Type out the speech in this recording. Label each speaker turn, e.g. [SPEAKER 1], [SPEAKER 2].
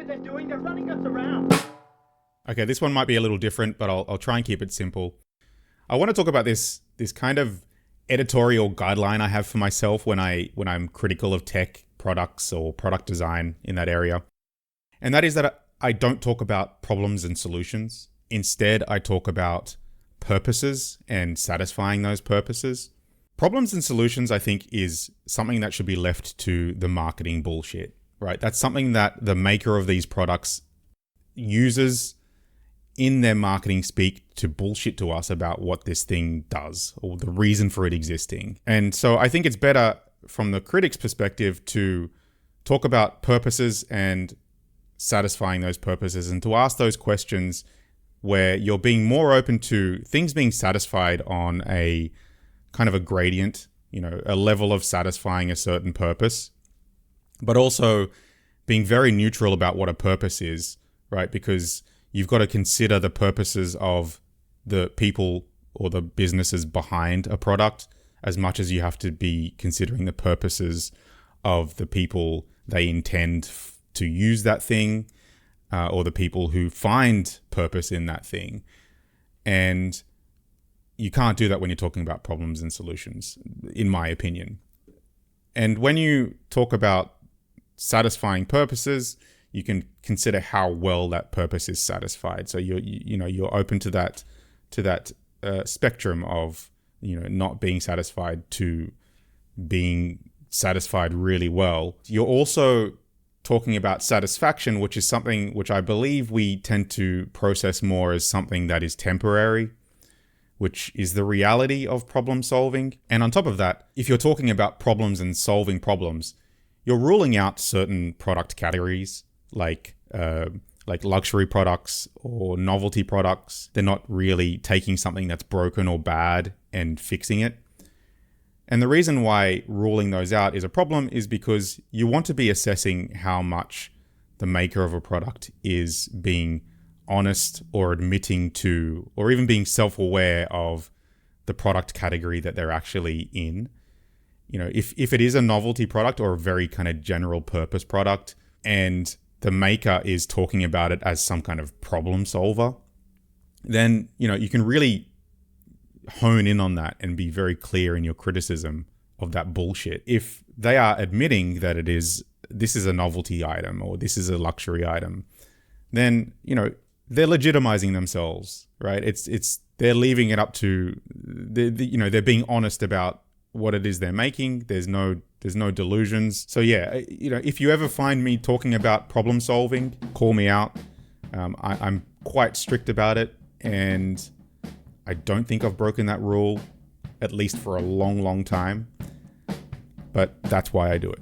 [SPEAKER 1] stupid they're doing. They're running us around.
[SPEAKER 2] Okay, this one might be a little different, but I'll try and keep it simple. I want to talk about this kind of editorial guideline I have for myself when I'm critical of tech products or product design in that area. And that is that I don't talk about problems and solutions. Instead, I talk about purposes and satisfying those purposes. Problems and solutions, I think, is something that should be left to the marketing bullshit, right? That's something that the maker of these products uses in their marketing speak to bullshit to us about what this thing does or the reason for it existing. And so I think it's better from the critic's perspective to talk about purposes and satisfying those purposes and to ask those questions where you're being more open to things being satisfied on a kind of a gradient, a level of satisfying a certain purpose, but also being very neutral about what a purpose is, right? Because you've got to consider the purposes of the people or the businesses behind a product as much as you have to be considering the purposes of the people they intend to use that thing or the people who find purpose in that thing. And you can't do that when you're talking about problems and solutions, in my opinion. And when you talk about satisfying purposes, you can consider how well that purpose is satisfied. So you're open to that spectrum of not being satisfied to being satisfied really well. You're also talking about satisfaction, which is something which I believe we tend to process more as something that is temporary, which is the reality of problem solving. And on top of that, if you're talking about problems and solving problems, you're ruling out certain product categories like luxury products or novelty products. They're not really taking something that's broken or bad and fixing it. And the reason why ruling those out is a problem is because you want to be assessing how much the maker of a product is being honest or admitting to, or even being self-aware of the product category that they're actually in. If it is a novelty product or a very kind of general purpose product and the maker is talking about it as some kind of problem solver, then, you can really hone in on that and be very clear in your criticism of that bullshit. If they are admitting that this is a novelty item or this is a luxury item, then, they're legitimizing themselves, right? They're leaving it up to, they're being honest about what it is they're making. There's no delusions. So yeah, if you ever find me talking about problem solving, call me out. I'm quite strict about it, and I don't think I've broken that rule, at least for a long, long time. But that's why I do it.